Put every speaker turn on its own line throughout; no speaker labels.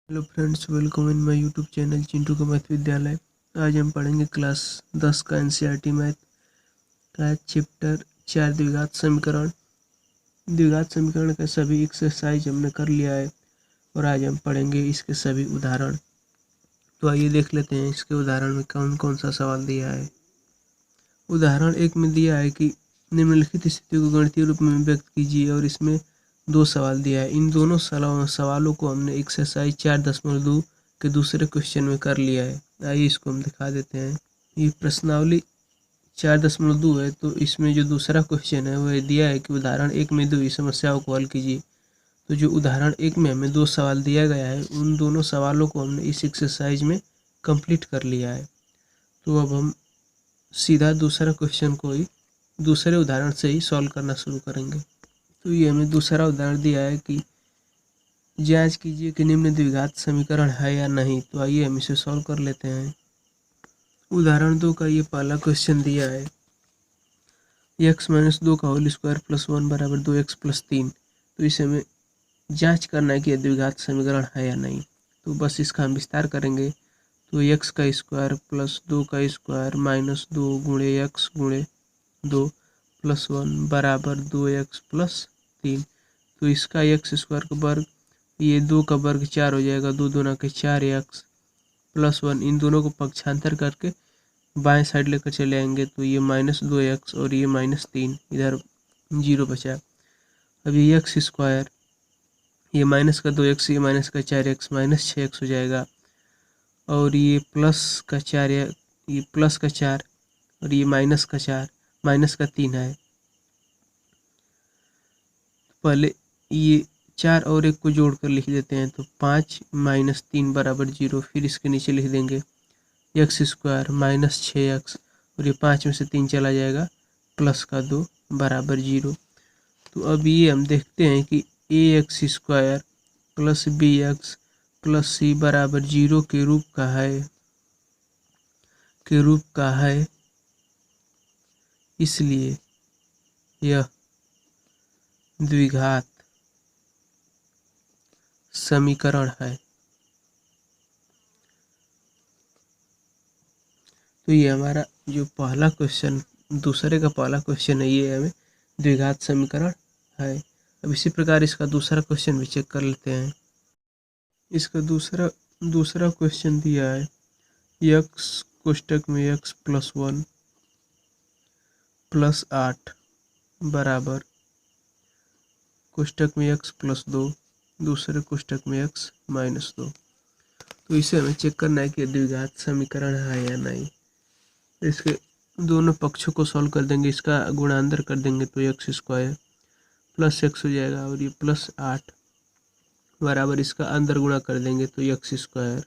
Hello friends, welcome in my YouTube channel Chintu का math विद्यालय। आज हम पढ़ेंगे क्लास 10 का एनसीईआरटी मैथ का चैप्टर 4 द्विघात समीकरण। द्विघात समीकरण का सभी एक्सरसाइज हमने कर लिया है और आज हम पढ़ेंगे इसके सभी उदाहरण। तो आइए देख लेते हैं इसके उदाहरण में कौन कौन सा सवाल दिया है। उदाहरण 1 में दिया है कि निम्नलिखित स्थिति को गणितीय रूप में व्यक्त कीजिए और इसमें 2 सवाल दिया है। इन दोनों सवालों को हमने एक्सरसाइज 4.2 के दूसरे क्वेश्चन में कर लिया है। आइए इसको हम दिखा देते हैं। ये प्रश्नावली 4.2 है, तो इसमें जो दूसरा क्वेश्चन है वह दिया है कि उदाहरण 1 में दी समस्याओं को हल कीजिए। तो जो उदाहरण 1 में हमें 2 सवाल दिया गया है, उन दोनों सवालों को हमने इस एक्सरसाइज में कंप्लीट कर लिया है। तो अब हम सीधा दूसरा क्वेश्चन को ही दूसरे उदाहरण से ही सॉल्व करना शुरू करेंगे। तो ये हमें दूसरा उदाहरण दिया है कि जांच कीजिए कि निम्न द्विघात समीकरण है या नहीं। तो आइए हम इसे सॉल्व कर लेते हैं। उदाहरण 2 का ये पहला क्वेश्चन दिया है x-2 का होल स्क्वायर प्लस 1 बराबर 2x प्लस 3। तो इसे हमें जांच करना है कि द्विघात समीकरण है या नहीं। तो बस इसका हम विस्तार करेंगे। तो x का स्क्वायर प्लस 2 का स्क्वायर माइनस 2 गुणे x गुणे 2 प्लस 1 बराबर 2x प्लस 3। तो इसका x स्क्वायर का वर्ग, ये 2 का वर्ग 4 हो जाएगा, 2 दूना के 4x प्लस 1। इन दोनों को पक्षांतर करके बाएं साइड लेकर चले आएंगे तो ये -2x और ये -3, इधर 0 बचा। अब ये x स्क्वायर, ये माइनस का 2x, ये माइनस का 4x, -6x हो जाएगा। और ये प्लस का 4, ये प्लस का 4 और ये माइनस का 4, माइनस का 3 है। पहले ये 4 और 1 को जोड़कर लिख देते हैं, तो 5 - 3 बराबर 0। फिर इसके नीचे लिख देंगे x स्क्वायर -6x और ये 5 में से 3 चला जाएगा, प्लस का 2 बराबर 0। तो अब ये हम देखते हैं कि ax square plus bx plus c बराबर 0 के रूप का है, इसलिए यह द्विघात समीकरण है। तो ये हमारा जो पहला क्वेश्चन, दूसरे का पहला क्वेश्चन है, ये हमें द्विघात समीकरण है। अब इसी प्रकार इसका दूसरा क्वेश्चन भी चेक कर लेते हैं। इसका दूसरा क्वेश्चन दिया है x कोष्टक में x प्लस 1 प्लस 8 बराबर कोष्टक में x प्लस 2 दूसरे कोष्टक में x माइनस 2। तो इसे हमें चेक करना है कि द्विघात समीकरण है या नहीं। इसके दोनों पक्षों को सॉल्व कर देंगे, इसका गुणांतर कर देंगे तो x स्क्वायर प्लस x हो जाएगा और ये प्लस 8 बराबर इसका अंदर गुणा कर देंगे तो x स्क्वायर,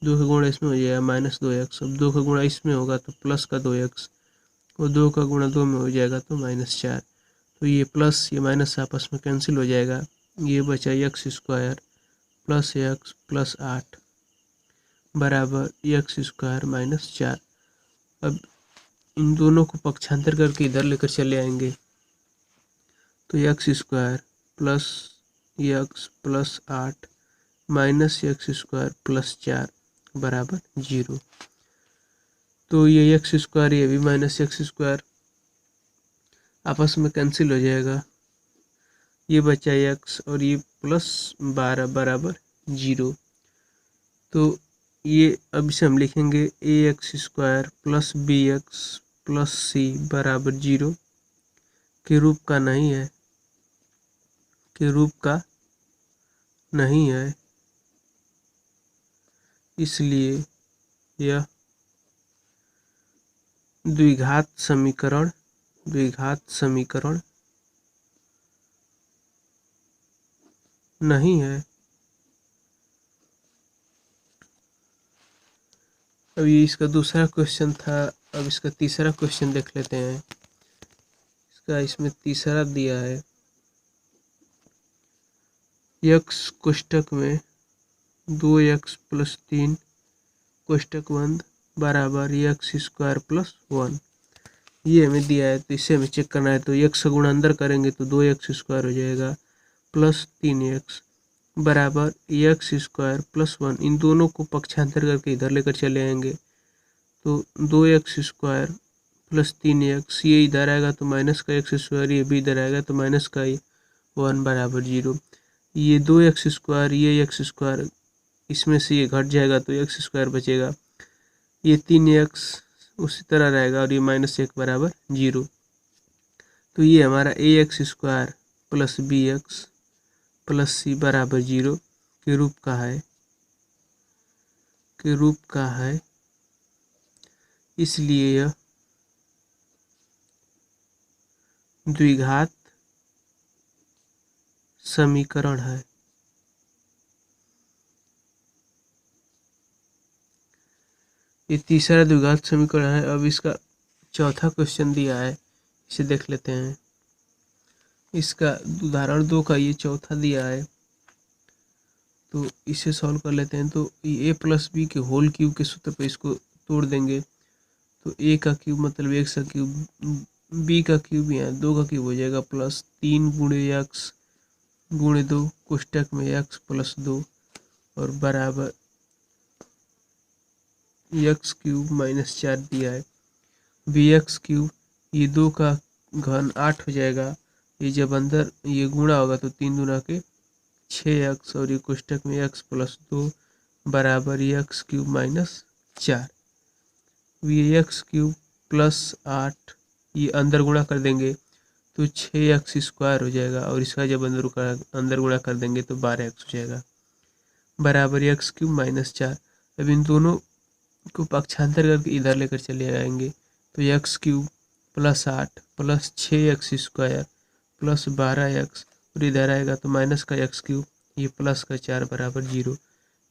2 का गुणा इसमें हो जाएगा -2x। अब 2 का गुणा इसमें होगा तो प्लस का 2x और 2 का गुणा 2 में हो जाएगा तो -4। तो ये प्लस ये माइनस आपस में कैंसिल हो जाएगा, ये बचा x square plus x plus 8 बराबर x स्क्वायर -4। अब इन दोनों को पक्षांतर करके इधर लेकर चले आएंगे तो x square plus x plus 8 minus x square plus 4 बराबर 0। तो ये x स्क्वायर, ये भी माइनस x स्क्वायर आपस में कैंसिल हो जाएगा, ये बचा x और ये प्लस 12 बराबर 0। तो ये अब इसे हम लिखेंगे ax square plus bx plus c बराबर 0 के रूप का नहीं है, इसलिए यह द्विघात समीकरण नहीं है। अब ये इसका दूसरा क्वेश्चन था। अब इसका तीसरा क्वेश्चन देख लेते हैं। इसमें तीसरा दिया है x कोष्टक में 2x प्लस 3 कोष्टक बंद बराबर x स्क्वायर प्लस 1। ये हमें दिया है, तो इसे हमें चेक करना है। तो x का गुणा अंदर करेंगे तो 2x स्क्वायर हो जाएगा प्लस 3x बराबर एक्स स्क्वायर प्लस 1, इन दोनों को पक्षांतर करके इधर लेकर चले आएंगे तो 2x² प्लस 3x, ये इधर आएगा तो माइनस का एक्स स्क्वायर, ये भी इधर आएगा तो माइनस का 1 बराबर 0। ये 2x², ये x², इसमें से ये घट जाएगा तो x² बचेगा, ये 3x उसी तरह रहेगा और ये -1 बराबर 0। तो ये हमारा ax² plus bx plus c बराबर 0 के रूप का है, इसलिए यह द्विघात समीकरण है। ये तीसरा द्विघात समीकरण है। अब इसका चौथा क्वेश्चन दिया है, इसे देख लेते हैं। इसका उदाहरण 2 का ये चौथा दिया है, तो इसे सॉल्व कर लेते हैं। तो ये a प्लस बी के होल क्यूब के सूत्र पे इसको तोड़ देंगे तो a का क्यूब मतलब x का क्यूब, b का क्यूब यहाँ 2 का क्यूब हो जाएगा प्लस 3 गुणे x गुणे 2 कोष्टक में x प्लस 2 और बराबर x³ माइनस 4 दिया है। bx³ ये 2 का घन 8 हो जाएगा, ये जब अंदर ये गुणा होगा तो 3 दूना के 6x और ये कोष्टक में x प्लस 2 बराबर x³ माइनस 4। ये x³ प्लस 8 ये अंदर गुणा कर देंगे तो 6x² हो जाएगा और इसका जब अंदर गुणा कर देंगे तो 12x हो जाएगा बराबर x³ माइनस 4। अब इन दोनों को पक्षांतर करके इधर लेकर चले आएंगे तो x³ plus 8 plus 6x² plus 12x और इधर आएगा तो माइनस का x³, ये प्लस का 4 बराबर 0।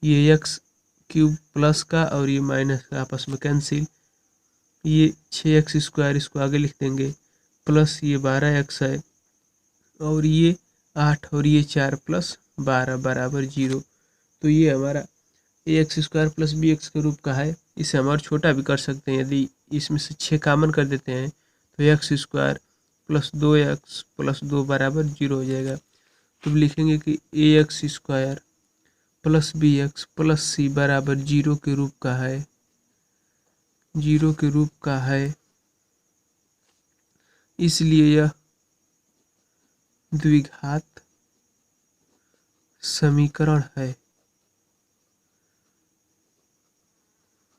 ये x³ प्लस का और ये माइनस का आपस में कैंसिल, ये 6x² इसको आगे लिख देंगे प्लस ये 12x है और ये 8 और ये 4 प्लस 12 बराबर 0। तो ये हमारा ax² प्लस bx के रूप का है। इसे हम और छोटा भी कर सकते हैं, यदि इसमें से 6 कामन कर देते हैं तो x² प्लस 2x प्लस 2 बराबर 0 हो जाएगा। तो लिखेंगे कि ax² plus bx plus c बराबर 0 के रूप का है, इसलिए यह द्विघात समीकरण है।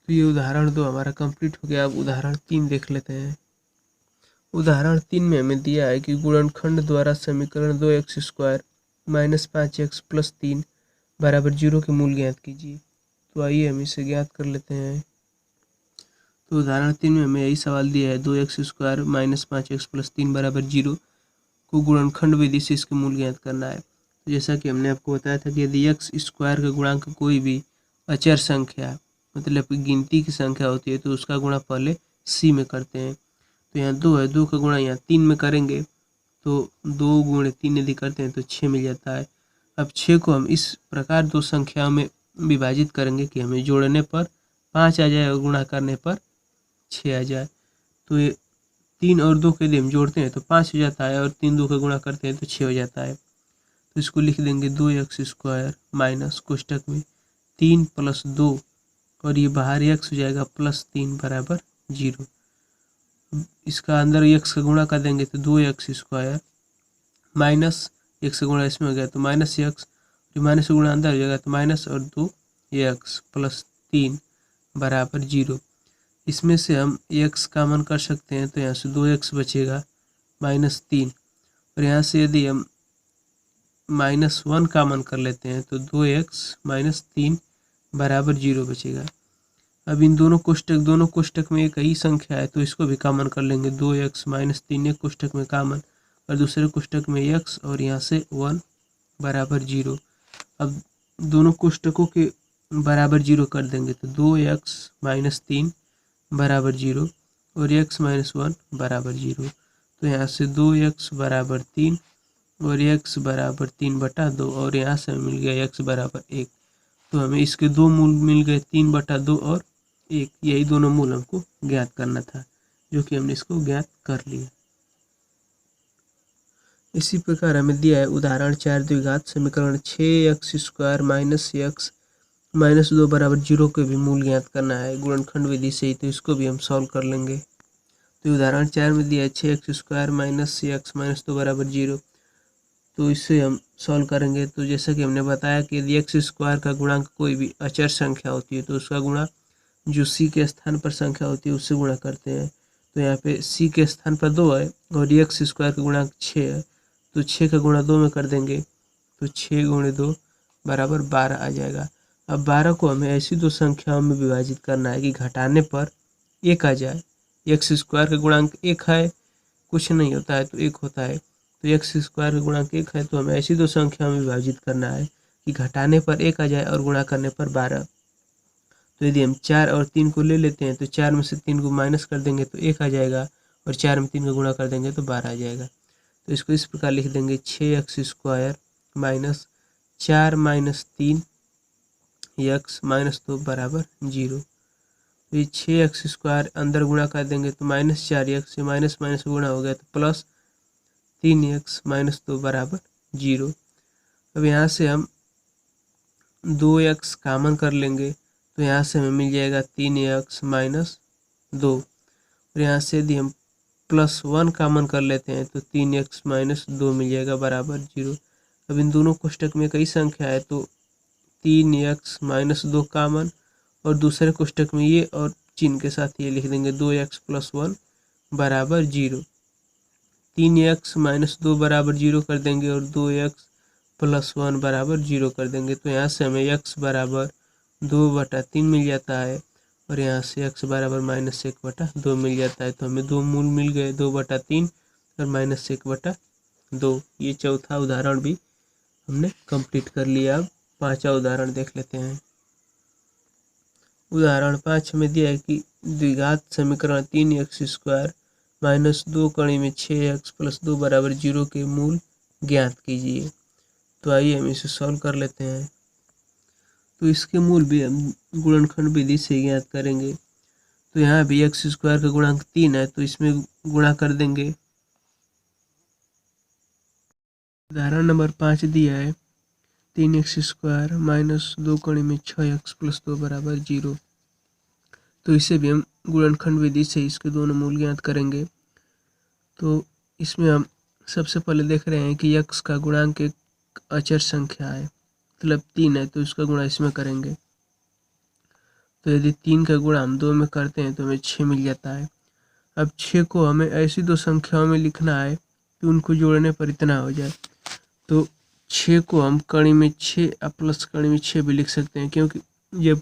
तो ये उदाहरण 2 हमारा कंप्लीट हो गया। अब उदाहरण 3 देख लेते हैं। उदाहरण 3 में हमें दिया है कि गुणनखंड द्वारा समीकरण 2x² माइनस 5x प्लस 3 बराबर 0 के मूल ज्ञात कीजिए। तो आइए हम इसे ज्ञात कर लेते हैं। तो उदाहरण 3 में हमें यही सवाल दिया है, 2x² माइनस 5x प्लस 3 बराबर 0 को गुणनखंड विधि से इसके मूल ज्ञात करना है। तो जैसा कि हमने आपको बताया था कि यदि x² का गुणांक कोई भी अचर संख्या मतलब गिनती की संख्या होती है तो उसका गुणा पहले c में करते हैं। तो यहाँ 2 है, 2 का गुणा यहाँ 3 में करेंगे तो 2 गुणे 3 यदि करते हैं तो 6 मिल जाता है। अब 6 को हम इस प्रकार दो संख्याओं में विभाजित करेंगे कि हमें जोड़ने पर 5 आ जाए और गुणा करने पर 6 आ जाए। तो ये 3 और 2 के यदि हम जोड़ते हैं तो 5 हो जाता है और 3 2 का गुणा करते हैं तो 6 हो जाता है। तो इसको लिख देंगे 2x² माइनस कोष्टक में 3 प्लस 2 और ये बाहर x हो जाएगा प्लस 3 बराबर 0। इसका अंदर x का गुणा कर देंगे तो 2x² माइनस x का गुणा इसमें हो गया तो माइनस x, माइनस का गुणा अंदर हो जाएगा तो माइनस और 2x प्लस 3 बराबर 0। इसमें से हम x कॉमन कर सकते हैं तो यहाँ से 2x बचेगा माइनस 3 और यहाँ से यदि हम -1 कॉमन कर लेते हैं तो 2x माइनस 3 बराबर 0 बचेगा। अब इन दोनों कोष्टक में एक ही संख्या है तो इसको भी कॉमन कर लेंगे, 2x माइनस 3 एक कोष्टक में कॉमन और दूसरे कोष्टक में x और यहाँ से 1 बराबर 0। अब दोनों कोष्टकों के बराबर 0 कर देंगे तो 2x माइनस 3 बराबर 0 और x माइनस 1 बराबर 0। तो यहाँ से 2x बराबर 3 और x बराबर 3/2 और यहाँ से मिल गया x बराबर 1। तो हमें इसके दो मूल मिल गए 3/2 और 1, यही दोनों मूल हमको ज्ञात करना था जो कि हमने इसको ज्ञात कर लिया। इसी प्रकार हमें दिया है उदाहरण 4 द्विघात समीकरण 6x² माइनस x माइनस 2 बराबर 0 के भी मूल ज्ञात करना है गुणनखंड विधि से ही, तो इसको भी हम सॉल्व कर लेंगे। तो उदाहरण 4 में दिया है 6x² माइनस x माइनस 2 बराबर 0, तो इससे हम सॉल्व करेंगे। तो जैसा कि हमने बताया कि यदि x² का गुणांक कोई भी अचर संख्या होती है तो उसका गुणा जो c के स्थान पर संख्या होती है उससे गुणा करते हैं। तो यहाँ पे c के स्थान पर 2 है और x² का गुणांक 6 है, तो 6 का गुणा 2 में कर देंगे तो 6 गुणे 2 बराबर 12 आ जाएगा। अब 12 को हमें ऐसी दो संख्याओं में विभाजित करना है कि घटाने पर 1 आ जाए। x² का गुणांक 1 है, कुछ नहीं होता है तो 1 होता है, तो x² का गुणांक 1 है, तो हमें ऐसी दो संख्याओं में विभाजित करना है कि घटाने पर 1 आ जाए और गुणा करने पर 12। तो यदि हम 4 और 3 को ले लेते हैं तो 4 में से 3 को माइनस कर देंगे तो 1 आ जाएगा और 4 में 3 को गुणा कर देंगे तो 12 आ जाएगा। तो इसको इस प्रकार लिख देंगे 6x² minus 4 minus 3 x minus 2 बराबर 0। तो ये 6x² अंदर गुणा कर देंगे तो माइनस 4x, से माइनस माइनस गुणा हो गया तो प्लस 3x माइनस 2 बराबर 0। अब यहाँ से हम 2x कॉमन कर लेंगे तो यहाँ से हमें मिल जाएगा 3x माइनस 2, और यहाँ से यदि हम +1 कॉमन कर लेते हैं तो 3x माइनस 2 मिल जाएगा बराबर 0। अब इन दोनों कोष्टक में कई संख्या है तो 3x माइनस 2 कॉमन, और दूसरे कोष्टक में ये और चिन्ह के साथ ये लिख देंगे 2x + 1 बराबर 0। 3x माइनस 2 बराबर 0 कर देंगे और 2x + 1 बराबर 0 कर देंगे, तो यहाँ से हमें x बराबर 2/3 मिल जाता है और यहाँ से x बराबर -1/2 मिल जाता है। तो हमें दो मूल मिल गए, 2/3 और -1/2। ये चौथा उदाहरण भी हमने कंप्लीट कर लिया। अब पांचवा उदाहरण देख लेते हैं। उदाहरण 5 में दिया है कि द्विघात समीकरण 3x² माइनस 2 कड़ी में 6x + 2 बराबर 0 के मूल ज्ञात कीजिए। तो आइए हम इसे सॉल्व कर लेते हैं। तो इसके मूल भी हम गुणनखंड विधि से ज्ञात करेंगे। तो यहाँ भी x² का गुणांक 3 है तो इसमें गुणा कर देंगे। उदाहरण नंबर 5 दिया है 3x² माइनस 2 कड़ी में 6x + 2 बराबर 0। तो इसे भी हम गुणनखंड विधि से इसके दोनों मूल ज्ञात करेंगे। तो इसमें हम सबसे पहले देख रहे हैं कि x का गुणांक एक अचर संख्या है, मतलब 3 है, तो इसका गुणा इसमें करेंगे। तो यदि 3 का गुणा हम 2 में करते हैं तो हमें 6 मिल जाता है। अब 6 को हमें ऐसी दो संख्याओं में लिखना है कि उनको जोड़ने पर इतना हो जाए। तो 6 को हम कड़ी में 6 प्लस कड़ी में 6 भी लिख सकते हैं, क्योंकि जब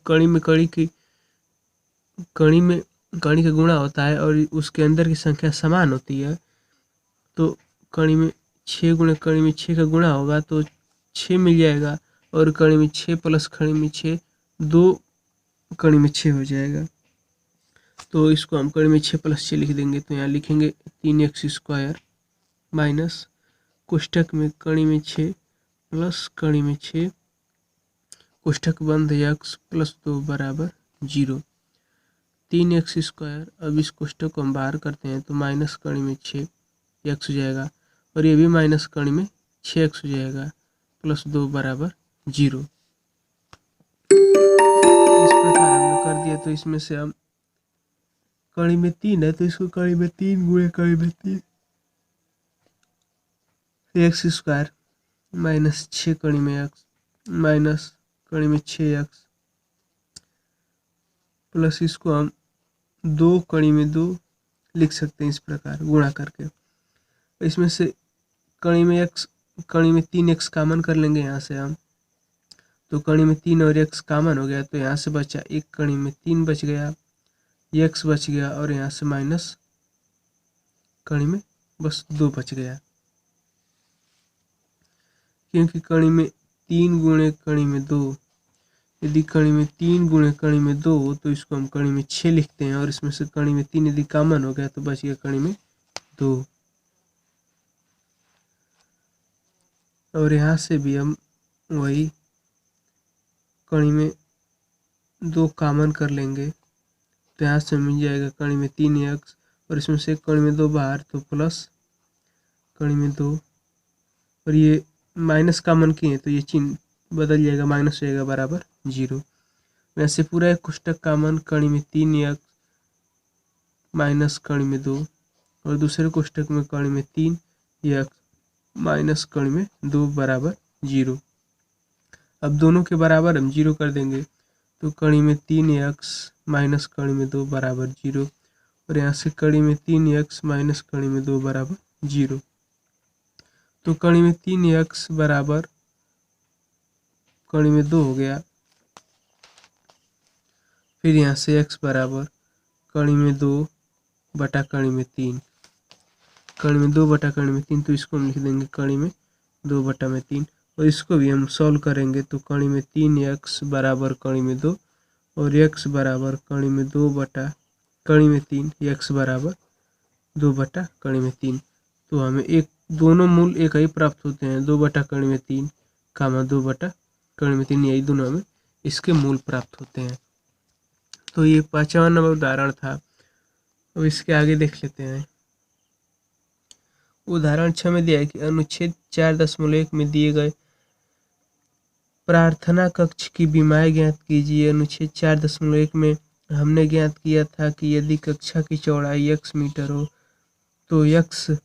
कड़ी का गुणा होता है और उसके अंदर की संख्या समान होती है तो कड़ी में 6 गुणे कड़ी में 6 का गुणा होगा तो 6 मिल जाएगा, और कड़ी में 6 प्लस कड़ी में 6 2 कड़ी में 6 हो जाएगा। तो इसको हम कड़ी में 6 + 6 लिख देंगे। तो यहाँ लिखेंगे 3x² माइनस कोष्टक में कड़ी में 6 प्लस कड़ी में 6 कोष्टक बंद x + 2 बराबर 0। 3x², अब इस कोष्टक को हम बाहर करते हैं तो माइनस कड़ी में 6 x हो जाएगा, और ये भी माइनस कड़ी में 6x हो जाएगा, +2 बराबर 0। इस प्रकार हमने कर दिया। तो इसमें से हम कड़ी में 3 है तो इसको कड़ी में 3 गुणे कड़ी में 3 x² माइनस 6 कड़ी में x माइनस कड़ी में 6x प्लस इसको हम 2 कड़ी में 2 लिख सकते हैं इस प्रकार गुणा करके। इसमें से कड़ी में 3x कॉमन कर लेंगे यहाँ से हम, तो कड़ी में 3 और x कॉमन हो गया तो यहाँ से बचा एक कड़ी में 3 बच गया, x बच गया, और यहाँ से माइनस कड़ी में बस 2 बच गया, क्योंकि कड़ी में 3 गुणे कड़ी में 2, यदि कड़ी में 3 गुणे कड़ी में 2 हो तो इसको हम कड़ी में 6 लिखते हैं, और इसमें से कड़ी में 3 यदि कॉमन हो गया तो बच गया कड़ी में 2। और यहाँ से भी हम वही कड़ी में 2 कॉमन कर लेंगे तो यहाँ से मिल जाएगा कड़ी में 3x, और इसमें से कड़ी में 2 बाहर तो प्लस कड़ी में 2 और ये माइनस कॉमन किए हैं तो ये चिन्ह बदल जाएगा, माइनस हो जाएगा बराबर 0। वैसे पूरा एक कोष्टक कॉमन, कड़ी में 3x माइनस कड़ी में 2 और दूसरे कोष्टक में कड़ी में 3x माइनस कड़ी में 2 बराबर 0। अब दोनों के बराबर हम 0 कर देंगे तो कड़ी में 3x माइनस कड़ी में 2 बराबर 0 और यहाँ से कड़ी में 3x माइनस कड़ी में 2 बराबर 0। तो कड़ी में 3x बराबर कड़ी में 2 हो गया। फिर यहाँ से x बराबर कड़ी में 2 बटा कड़ी में 3, कड़ी में 2 बटा कड़ी में 3, तो इसको हम लिख देंगे कड़ी में 2 बटा में 3 और इसको भी हम सॉल्व करेंगे तो कड़ी में 3x बराबर कड़ी में 2 और x बराबर कड़ी में 2 बटा कड़ी में 3, x बराबर 2 बटा कड़ी में 3। तो हमें एक दोनों मूल एक ही प्राप्त होते हैं, 2 बटा कड़ी में 3 कामा 2 बटा कड़ी में 3, यही दोनों हमें इसके मूल प्राप्त होते हैं। तो ये 55 नंबर उदाहरण था। अब इसके आगे देख लेते हैं। उदाहरण 6 में दिया है कि अनुच्छेद 4.1 में दिए गए प्रार्थना कक्ष की विमाएं ज्ञात कीजिए। अनुच्छेद 4.1 में हमने ज्ञात किया था कि यदि कक्षा की चौड़ाई x मीटर हो तो x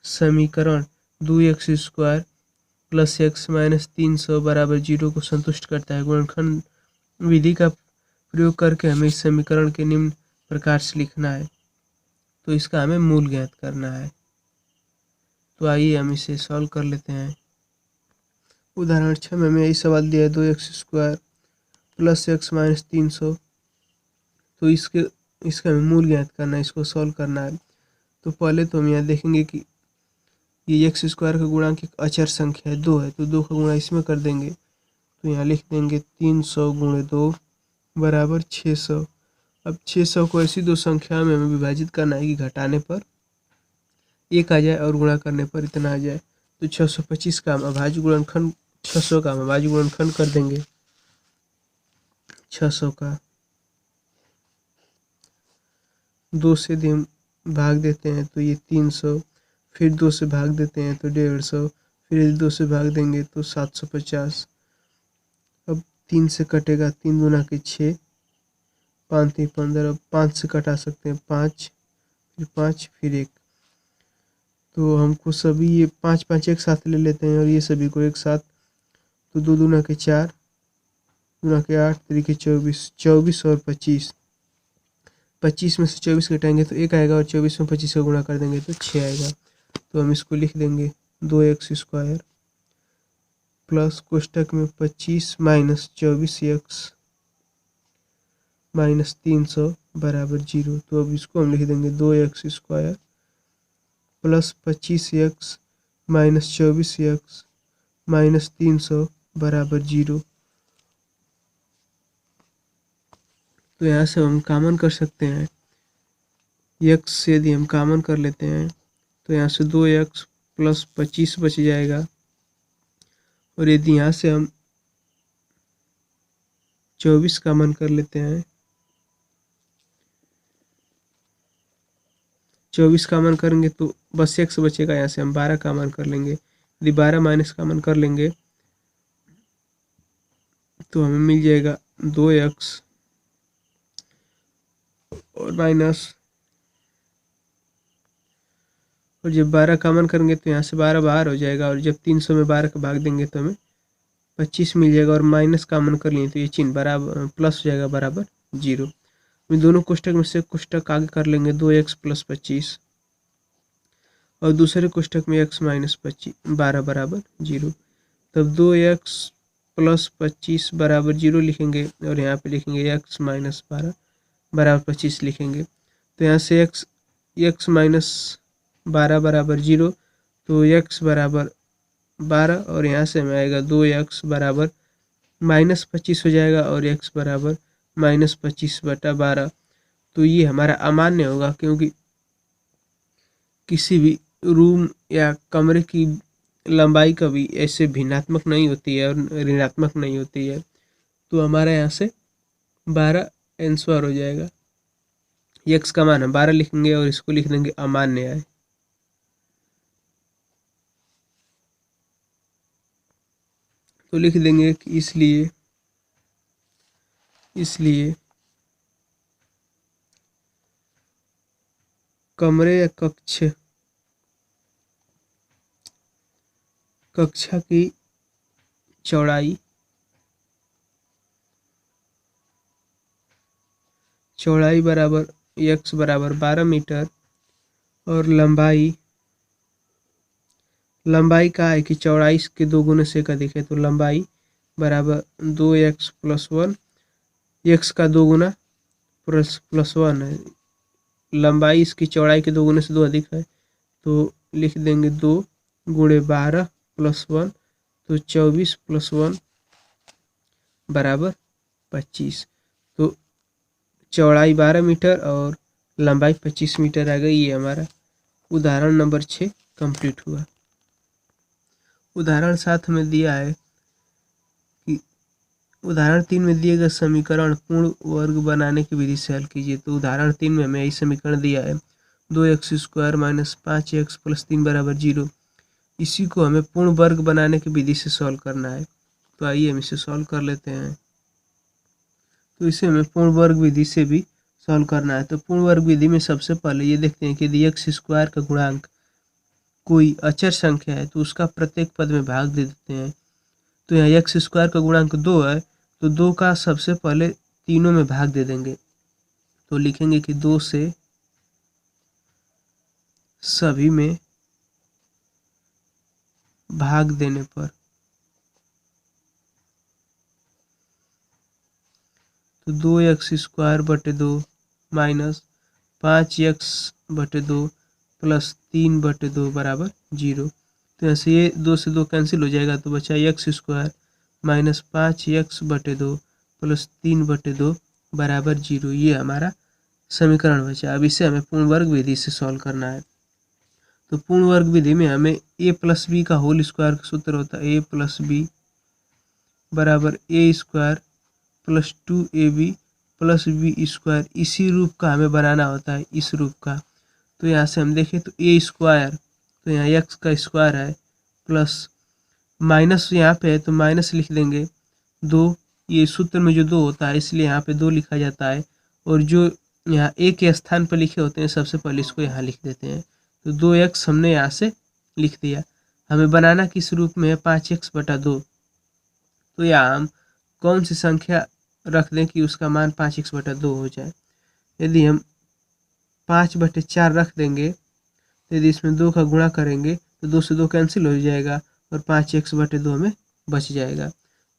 समीकरण 2x square plus x minus 300 बराबर 0 को संतुष्ट करता है। गुणनखंड विधि का प्रयोग करके हमें इस समीकरण के निम्न प्रकार से लिखना है, तो इसका हमें मूल ज्ञात करना है। तो आइए हम इसे सॉल्व कर लेते हैं। उदाहरण 6 में हमें यही सवाल दिया है 2x square plus x minus 300, तो इसका हमें मूल ज्ञात करना है, इसको सॉल्व करना है। तो पहले तो हम यहाँ देखेंगे कि ये x स्क्वायर का गुणांक एक अचर संख्या है 2 है, तो 2 का गुणा इसमें कर देंगे तो यहाँ लिख देंगे 300 गुणे 2 बराबर 600। अब 600 को ऐसी दो संख्या में हमें विभाजित करना है कि घटाने पर 1 आ जाए और गुणा करने पर इतना आ जाए। तो 625 का हम अभाज्य गुणनखंड 600 का हम अभाज्य गुणनखंड कर देंगे। 600 का 2 से यदि हम भाग देते हैं तो ये 300, फिर 2 से भाग देते हैं तो 150, फिर यदि 2 से भाग देंगे तो 750। अब 3 से कटेगा 3 दूना के 6, 5 3 15, अब 5 से कटा सकते हैं 5, फिर 5 फिर 1। तो हमको सभी ये 5 5 एक साथ ले लेते हैं और ये सभी को एक साथ, तो 2 दूना के 4, दूना के 8, 3 के 24, 24 और 25। 25 में से 24 घटाएंगे तो 1 आएगा और 24 में 25 का गुणा कर देंगे तो 6 आएगा। तो हम इसको लिख देंगे 2x स्क्वायर प्लस कोष्टक में 25 माइनस 24x माइनस 300 बराबर 0। तो अब इसको हम लिख देंगे 2x square plus 25x minus 24x minus 300 बराबर 0। तो यहाँ से हम कॉमन कर सकते हैं, x से यदि हम कॉमन कर लेते हैं तो यहाँ से 2x प्लस 25 बच जाएगा और यदि यहाँ से हम 24 कॉमन कर लेते हैं, 24 कॉमन करेंगे तो बस x बचेगा। यहाँ से हम 12 कॉमन कर लेंगे, यदि 12 माइनस कॉमन कर लेंगे तो हमें मिल जाएगा 2x और माइनस, और जब 12 कॉमन करेंगे तो यहाँ से 12 बाहर हो जाएगा और जब 300 में 12 का भाग देंगे तो हमें 25 मिल जाएगा और माइनस कॉमन कर लिए तो ये चिन्ह बराबर प्लस हो जाएगा बराबर 0। दोनों कोष्टक में से कोष्टक आगे कर लेंगे 2x प्लस 25 और दूसरे कोष्टक में x माइनस 12 बराबर 0। तब 2x प्लस 25 बराबर 0 लिखेंगे और यहाँ पे लिखेंगे x माइनस 12 बराबर 25 लिखेंगे। तो यहाँ से x माइनस 12 बराबर 0, तो x बराबर 12 और यहाँ से हमें आएगा 2x बराबर माइनस 25 हो जाएगा और x बराबर माइनस 25 बटा 12। तो ये हमारा अमान्य होगा क्योंकि किसी भी रूम या कमरे की लंबाई कभी ऐसे भिन्नात्मक नहीं होती है और ऋणात्मक नहीं होती है। तो हमारा यहाँ से 12 आंसर हो जाएगा। x का मान हम 12 लिखेंगे और इसको लिख देंगे अमान्य है। तो लिख देंगे कि इसलिए कमरे या कक्षा की चौड़ाई बराबर x बराबर 12 मीटर और लंबाई का है कि चौड़ाई के 2 गुने से का दिखे, तो लंबाई बराबर 2x प्लस 1, x का 2 गुना प्लस 1 है, लंबाई इसकी चौड़ाई के 2 गुने से 2 अधिक है, तो लिख देंगे 2 गुणे 12 प्लस 1, तो 24 प्लस 1 बराबर 25। तो चौड़ाई 12 मीटर और लंबाई 25 मीटर आ गई। ये हमारा उदाहरण नंबर 6 कंप्लीट हुआ। उदाहरण 7 में दिया है कि उदाहरण 3 में दिए गए समीकरण पूर्ण वर्ग बनाने की विधि से हल कीजिए। तो उदाहरण 3 में हमें यही समीकरण दिया है 2x² माइनस 5x प्लस 3 बराबर 0। इसी को हमें पूर्ण वर्ग बनाने की विधि से सॉल्व करना है। तो आइए हम इसे सॉल्व कर लेते हैं। तो इसे हमें पूर्ण वर्ग विधि से भी सॉल्व करना है। तो पूर्ण वर्ग विधि में सबसे पहले ये देखते हैं कि यदि x² का गुणांक कोई अचर संख्या है तो उसका प्रत्येक पद में भाग दे देते हैं। तो यहाँ x² का गुणांक 2 है, तो 2 का सबसे पहले तीनों में भाग दे देंगे। तो लिखेंगे कि 2 से सभी में भाग देने पर, तो 2x² बटे 2 माइनस 5x/2 प्लस 3/2 बराबर 0। तो यहाँ से ये 2 से 2 कैंसिल हो जाएगा, तो बचा x² माइनस 5x/2 प्लस 3/2 बराबर 0। ये हमारा समीकरण बचा। अब इसे हमें पूर्ण वर्ग विधि से सॉल्व करना है। तो पूर्ण वर्ग विधि में हमें a प्लस बी का होल स्क्वायर का सूत्र होता है a प्लस बी बराबर a² plus 2ab plus b²। इसी रूप का हमें बनाना होता है, इस रूप का। तो यहाँ से हम देखें तो a², तो यहाँ x का स्क्वायर है, प्लस माइनस यहाँ पे है तो माइनस लिख देंगे 2, ये सूत्र में जो 2 होता है इसलिए यहाँ पे 2 लिखा जाता है, और जो यहाँ a के स्थान पर लिखे होते हैं सबसे पहले इसको यहाँ लिख देते हैं। तो 2x हमने यहाँ से लिख दिया। हमें बनाना किस रूप में है 5x/2। तो यहाँ हम कौन सी संख्या रख दें कि उसका मान 5x/2 हो जाए। यदि हम 5/4 रख देंगे तो यदि इसमें 2 का गुणा करेंगे तो 2 से 2 कैंसिल हो जाएगा और 5x/2 हमें बच जाएगा।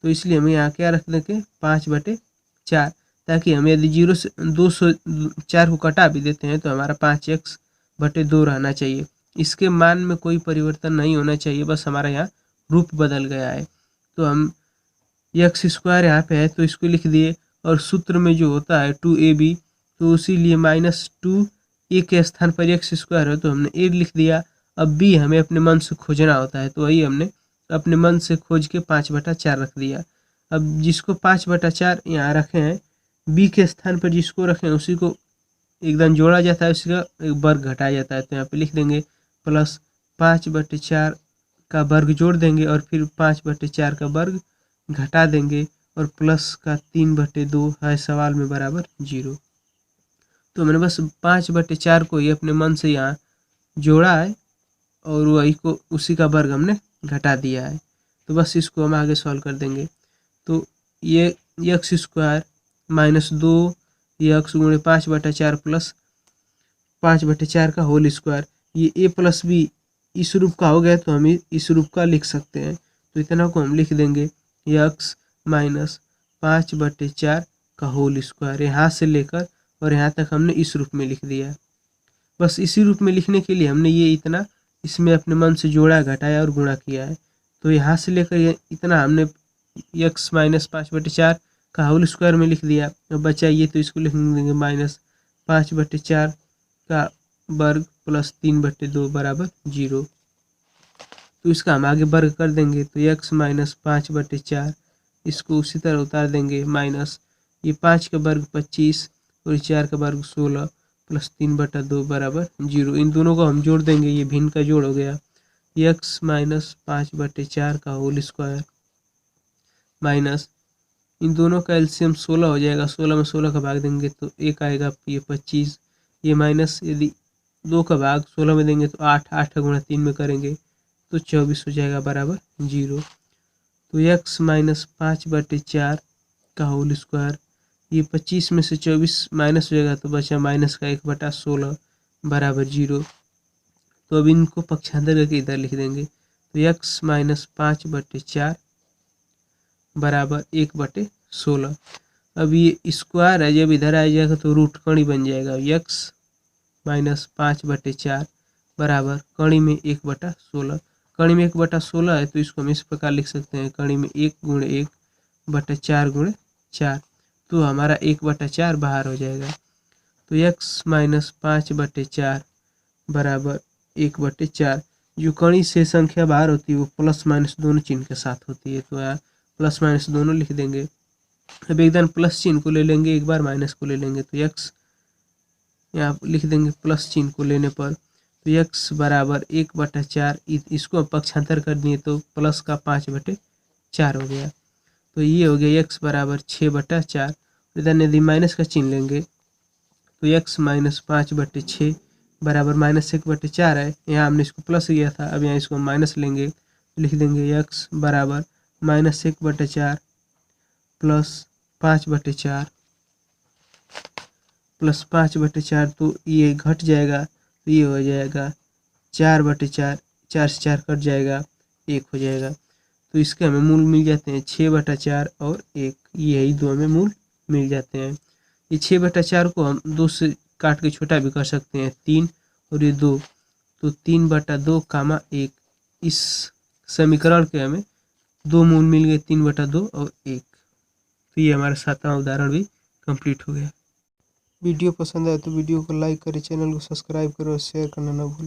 तो इसलिए हम यहाँ क्या रख देंगे 5/4, ताकि हम यदि 0 से 204 को कटा भी देते हैं तो हमारा 5x/2 रहना चाहिए। इसके मान में कोई परिवर्तन नहीं होना चाहिए, बस हमारा यहाँ रूप बदल गया है। तो हम x² यहाँ पे है तो इसको लिख दिए, और सूत्र में जो होता है 2ab, तो इसीलिए -2 a के स्थान पर x² है तो हमने a लिख दिया। अब b हमें अपने मन से खोजना होता है, तो वही हमने अपने मन से खोज के 5/4 रख दिया। अब जिसको 5/4 यहाँ रखे हैं, b के स्थान पर जिसको रखें उसी को एकदम जोड़ा जाता है, उसका एक वर्ग घटाया जाता है। तो यहाँ पे लिख देंगे प्लस 5/4 का वर्ग जोड़ देंगे और फिर 5/4 का वर्ग घटा देंगे और प्लस का 3/2 है सवाल में बराबर 0। तो मैंने बस 5/4 को ही अपने मन से यहाँ जोड़ा है और वही को उसी का वर्ग हमने घटा दिया है। तो बस इसको हम आगे सॉल्व कर देंगे। तो ये x² माइनस 2x गुणे 5/4 प्लस 5/4 का होल स्क्वायर, ये a प्लस b इस रूप का हो गया तो हम इस रूप का लिख सकते हैं। तो इतना को हम लिख देंगे x माइनस 5/4 का होल स्क्वायर, यहाँ से लेकर और यहाँ तक हमने इस रूप में लिख दिया। बस इसी रूप में लिखने के लिए हमने ये इतना इसमें अपने मन से जोड़ा, घटाया और गुणा किया है। तो यहाँ से लेकर ये इतना हमने x माइनस 5/4 का होल स्क्वायर में लिख दिया। अब बचा ये तो इसको लिख देंगे माइनस 5/4 का वर्ग प्लस 3/2 बराबर 0। तो इसका हम आगे वर्ग कर देंगे, तो x माइनस 5/4 इसको उसी तरह उतार देंगे, माइनस ये 5 का वर्ग 25 और 4 का वर्ग 16 प्लस 3/2 बराबर 0। इन दोनों को हम जोड़ देंगे, ये भिन्न का जोड़ हो गया। x माइनस 5/4 का होल स्क्वायर माइनस इन दोनों का एलसीएम 16 हो जाएगा। 16 में 16 का भाग देंगे तो 1 आएगा, ये 25, ये माइनस यदि 2 का भाग 16 में देंगे तो 8, 8 का गुणा 3 में करेंगे तो 24 हो जाएगा बराबर 0। तो x माइनस 5/4 का होल स्क्वायर, ये 25 में से 24 माइनस हो जाएगा तो बचा माइनस का 1/16 बराबर 0। तो अब इनको पक्षांतर करके इधर लिख देंगे तो x माइनस 5/4 बराबर 1/16। अब ये स्क्वायर है, जब इधर आ जाएगा तो रूट कड़ी बन जाएगा। x माइनस 5/4 बराबर कड़ी में 1/16। कड़ी में 1/16 है तो इसको हम इस प्रकार लिख सकते हैं, कड़ी में 1 गुणे 1/4 गुणे 4, तो हमारा 1/4 बाहर हो जाएगा। तो x माइनस 5/4 बराबर 1/4। जो कड़ी से संख्या बाहर होती है वो प्लस माइनस दोनों चिन्ह के साथ होती है, तो यहाँ प्लस माइनस दोनों लिख देंगे। अब एक बार प्लस चिन्ह को ले लेंगे, एक बार माइनस को ले लेंगे, तो x यहाँ लिख देंगे प्लस चिन्ह को लेने पर, तो x बराबर 1/4, इसको पक्षांतर कर दिए तो प्लस का 5/4 हो गया। तो ये हो गया x बराबर 6/4। इधर यदि माइनस का चिन्ह लेंगे तो x माइनस 5/6 बराबर माइनस 1/4 है। यहाँ हमने इसको प्लस लिया था, अब यहाँ इसको माइनस लेंगे तो लिख देंगे x बराबर माइनस 1/4 प्लस 5/4 प्लस 5/4, तो ये घट जाएगा तो ये हो जाएगा 4/4, 4 से 4 कट जाएगा, 1 हो जाएगा। तो इसके हमें मूल मिल जाते हैं 6/4 और 1, यही दो हमें मूल मिल जाते हैं। ये 6/4 को हम 2 से काट के छोटा भी कर सकते हैं, 3 और ये 2, तो 3/2 कामा 1। इस समीकरण के हमें दो मूल मिल गए, 3/2 और 1। तो ये हमारा 7वां उदाहरण भी कंप्लीट हो गया। वीडियो पसंद आए तो वीडियो को लाइक करें, चैनल को सब्सक्राइब करें और शेयर करना ना भूलें।